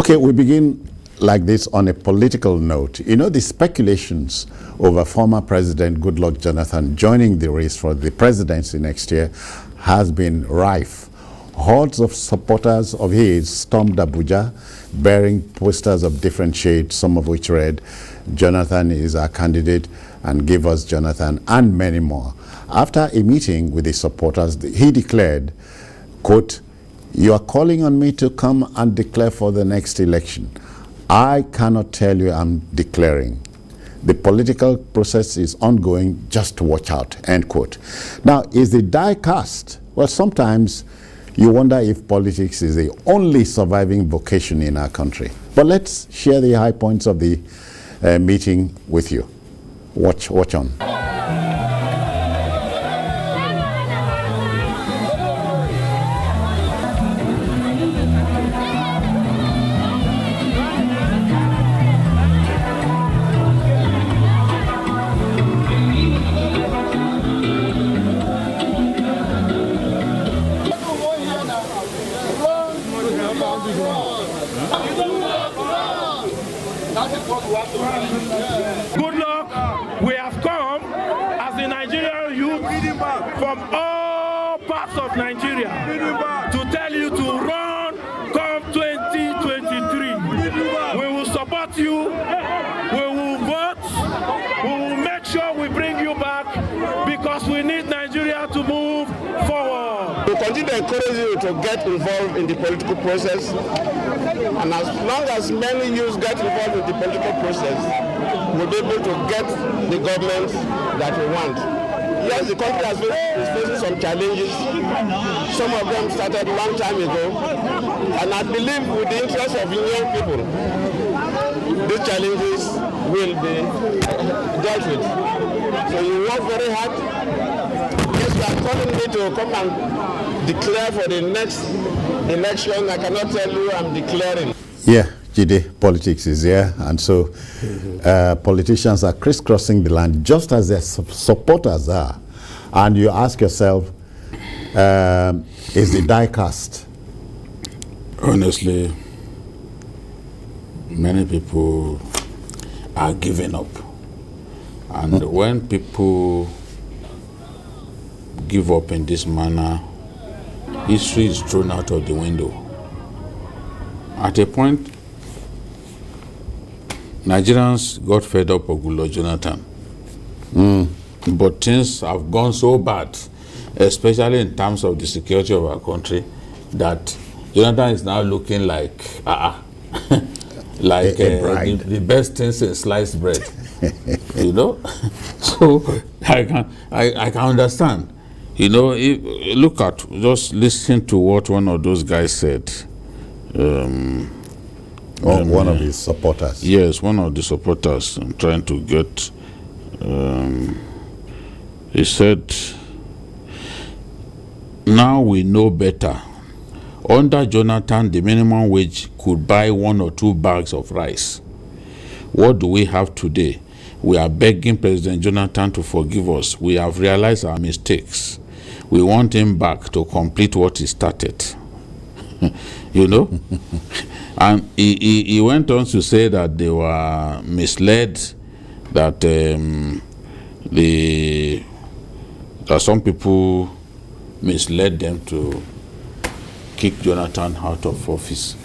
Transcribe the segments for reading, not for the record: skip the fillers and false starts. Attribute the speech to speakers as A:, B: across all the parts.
A: Okay, we begin like this on a political note. You know, the speculations over former President Goodluck Jonathan joining the race for the presidency next year has been rife. Hordes of supporters of his stormed Abuja, bearing posters of different shades, some of which read, "Jonathan is our candidate," and "Give us Jonathan," and many more. After a meeting with his supporters, he declared, quote, "You are calling on me to come and declare for the next election. I cannot tell you I'm declaring. The political process is ongoing, just watch out," end quote. Now, is the die cast? Well, sometimes you wonder if politics is the only surviving vocation in our country. But let's share the high points of the meeting with you. Watch on.
B: Goodluck, we have come as the Nigerian youth from all parts of Nigeria to tell you to run come 2023. We will support you, we will vote, we will make sure we bring you back because we need Nigeria to move forward.
C: We continue to encourage you to get involved in the political process, and as long as many youths get involved in the political process, we'll be able to get the government that we want. Yes, the country is facing some challenges. Some of them started a long time ago, and I believe with the interest of young people, these challenges will be dealt with. So you work very hard. Yes, you are calling me to come and declare for the next election. I cannot tell you I'm declaring.
A: Yeah, Jide, politics is here, and so politicians are crisscrossing the land just as their supporters are. And you ask yourself, is the die cast?
D: Honestly, many people are giving up. And when people give up in this manner, history is thrown out of the window. At a point, Nigerians got fed up of Goodluck Jonathan. But things have gone so bad, especially in terms of the security of our country, that Jonathan is now looking like like the best things in sliced bread. You know? So I can understand. You know, look at, just listen to what one of those guys said.
A: One of his supporters.
D: Yes, one of the supporters. I'm trying to get. He said, "Now we know better. Under Jonathan, the minimum wage could buy 1 or 2 bags of rice. What do we have today? We are begging President Jonathan to forgive us. We have realized our mistakes. We want him back to complete what he started." You know? And he went on to say that they were misled, that that some people misled them to kick Jonathan out of office.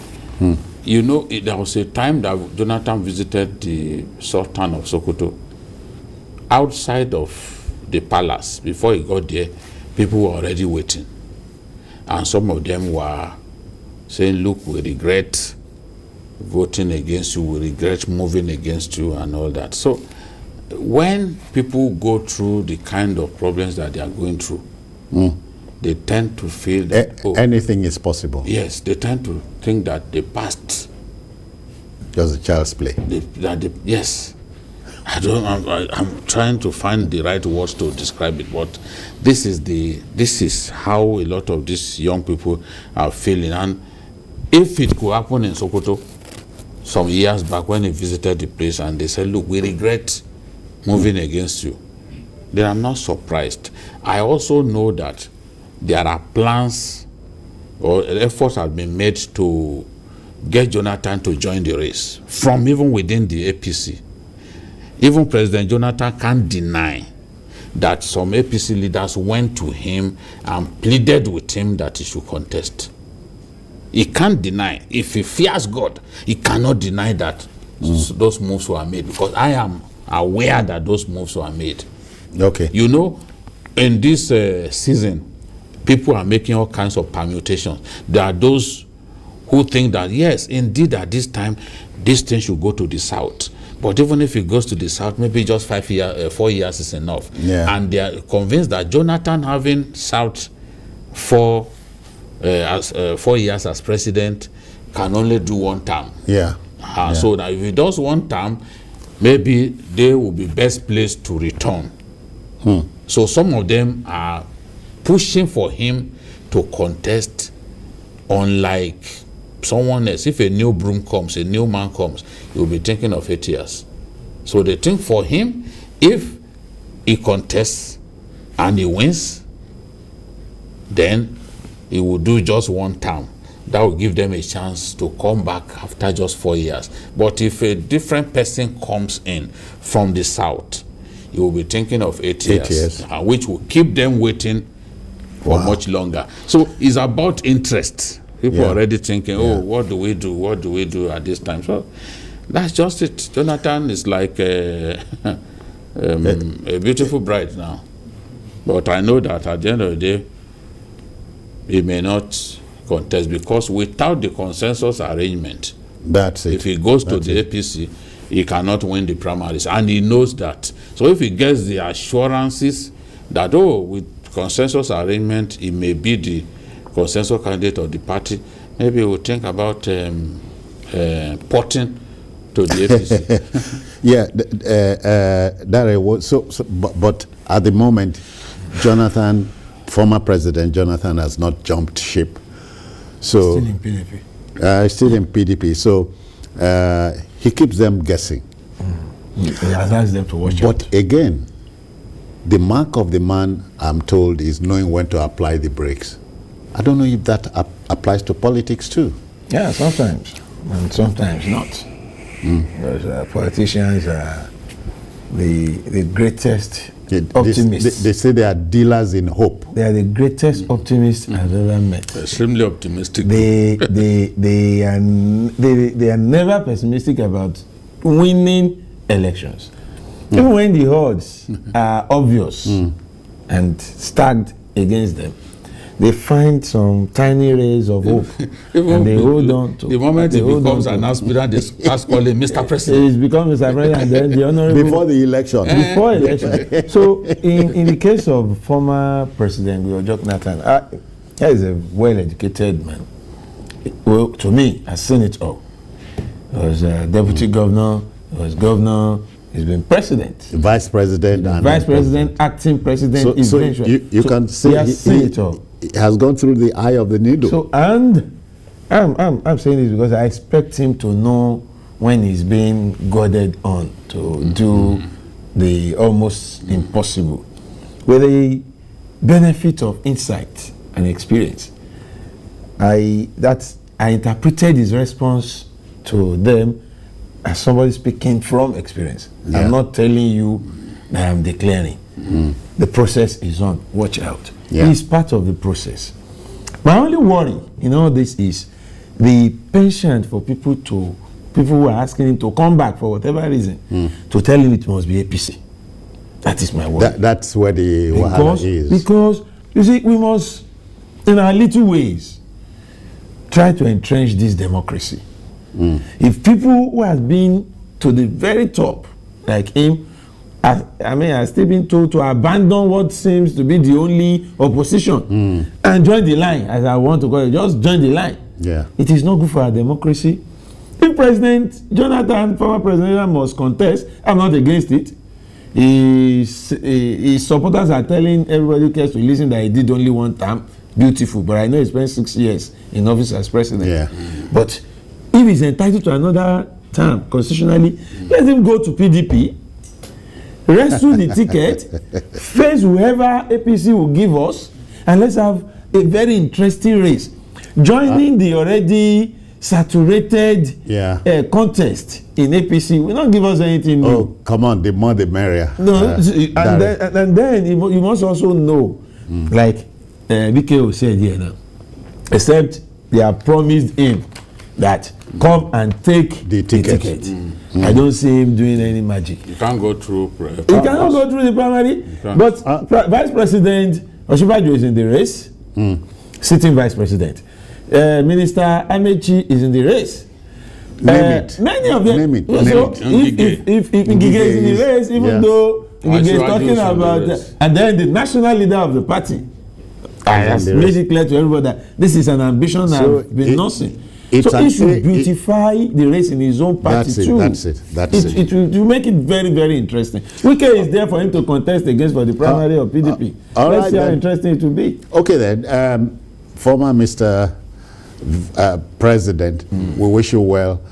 D: You know, there was a time that Jonathan visited the Sultan of Sokoto. Outside of the palace, before he got there, people were already waiting. And some of them were saying, "Look, we regret voting against you, we regret moving against you," and all that. So when people go through the kind of problems that they are going through, they tend to feel that
A: anything is possible.
D: Yes, they tend to think that the past
A: just a child's play.
D: Yes. I'm trying to find the right words to describe it, but this is how a lot of these young people are feeling. And if it could happen in Sokoto some years back when he visited the place and they said, "Look, we regret moving against you," then I'm not surprised. I also know that there are plans or efforts have been made to get Jonathan to join the race from even within the APC. Even President Jonathan can't deny that some APC leaders went to him and pleaded with him that he should contest. He can't deny. If he fears God, he cannot deny that those moves were made, because I am aware that those moves were made.
A: Okay.
D: You know, in this season, people are making all kinds of permutations. There are those who think that, yes, indeed, at this time, this thing should go to the south. But even if it goes to the south, maybe just 4 years is enough.
A: Yeah.
D: And they are convinced that Jonathan having served 4 years as president can only do 1 term.
A: Yeah.
D: So that if he does 1 term, maybe they will be best placed to return. So some of them are pushing for him to contest, unlike someone else. If a new broom comes, a new man comes, he will be thinking of 8 years. So they think for him, if he contests and he wins, then he will do just 1 term. That will give them a chance to come back after just 4 years. But if a different person comes in from the south, he will be thinking of 8 years, which will keep them waiting for much longer. So it's about interest. People are already thinking, oh, what do we do? What do we do at this time? So that's just it. Jonathan is like a beautiful bride now. But I know that at the end of the day, he may not contest, because without the consensus arrangement,
A: that's it.
D: If he goes to the APC, he cannot win the primaries, and he knows that. So if he gets the assurances that, oh, with consensus arrangement, he may be the consensus candidate of the party, maybe we'll think about porting to the
A: APC. But at the moment, Jonathan, former President Jonathan, has not jumped ship. So
E: still in PDP.
A: Still in PDP. So he keeps them guessing.
E: He allows them to watch out.
A: But again, the mark of the man, I'm told, is knowing when to apply the brakes. I don't know if that applies to politics too.
E: Yeah, sometimes, and sometimes not. Because politicians are the greatest optimists.
A: They say they are dealers in hope.
E: They are the greatest optimists I've ever met.
D: Extremely optimistic.
E: They are never pessimistic about winning elections. Even when the odds are obvious and stacked against them, they find some tiny rays of hope and they hold on to.
D: The moment he becomes an aspirant, they start calling Mr. President.
E: He's become Mr. President, and then the honorable
A: before the election.
E: Before election. So in the case of former President Goodluck Jonathan, he is a well-educated man. Well, to me, I've seen it all. He was deputy governor, he was governor, he's been president,
A: vice president, and
E: vice president, acting president.
A: So you can say
E: he has seen it all.
A: He has gone through the eye of the needle.
E: So, and I'm saying this because I expect him to know when he's being goaded on to do the almost impossible, with the benefit of insight and experience. I interpreted his response to them as somebody speaking from experience.
A: Yeah.
E: I'm not telling you that I'm declaring. The process is on. Watch out.
A: Yeah.
E: He's part of the process. My only worry in all this is the penchant for people who are asking him to come back for whatever reason, to tell him it must be APC. That is my worry.
A: That's where the wahala is.
E: Because, you see, we must, in our little ways, try to entrench this democracy. If people who have been to the very top, like him, are still being told to abandon what seems to be the only opposition and join the line, as I want to call it, just join the line.
A: Yeah.
E: It is not good for our democracy. If President Jonathan, former President, must contest, I'm not against it. His supporters are telling everybody who cares to listen that he did only 1 term. Beautiful, but I know he spent 6 years in office as president.
A: Yeah.
E: But if he's entitled to another term constitutionally, let him go to PDP, wrestle the ticket, face whoever APC will give us, and let's have a very interesting race. Joining the already saturated contest in APC will not give us anything new.
A: Oh, come on, the more the merrier.
E: No, and then you must also know, like BKO said here now, except they have promised him that come and take the ticket. I don't see him doing any magic.
D: You can't go through.
E: He cannot go through the primary, but Vice President Osinbajo is in the race, sitting Vice President. Minister Amechi is in the race. Many of them. So if Ngige is in the race, even though Ngige is talking about, and then the national leader of the party has made it clear to everybody that this is an ambition I've been nursing. So he should beautify the race in his own party too. That's it. It will make it very, very interesting. Wike is there for him to contest against for the primary of PDP. Let's see how interesting it will be.
A: Okay then, former Mr. President, we wish you well.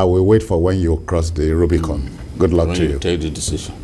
A: We wait for when you cross the Rubicon. Good luck to you.
D: Take the decision.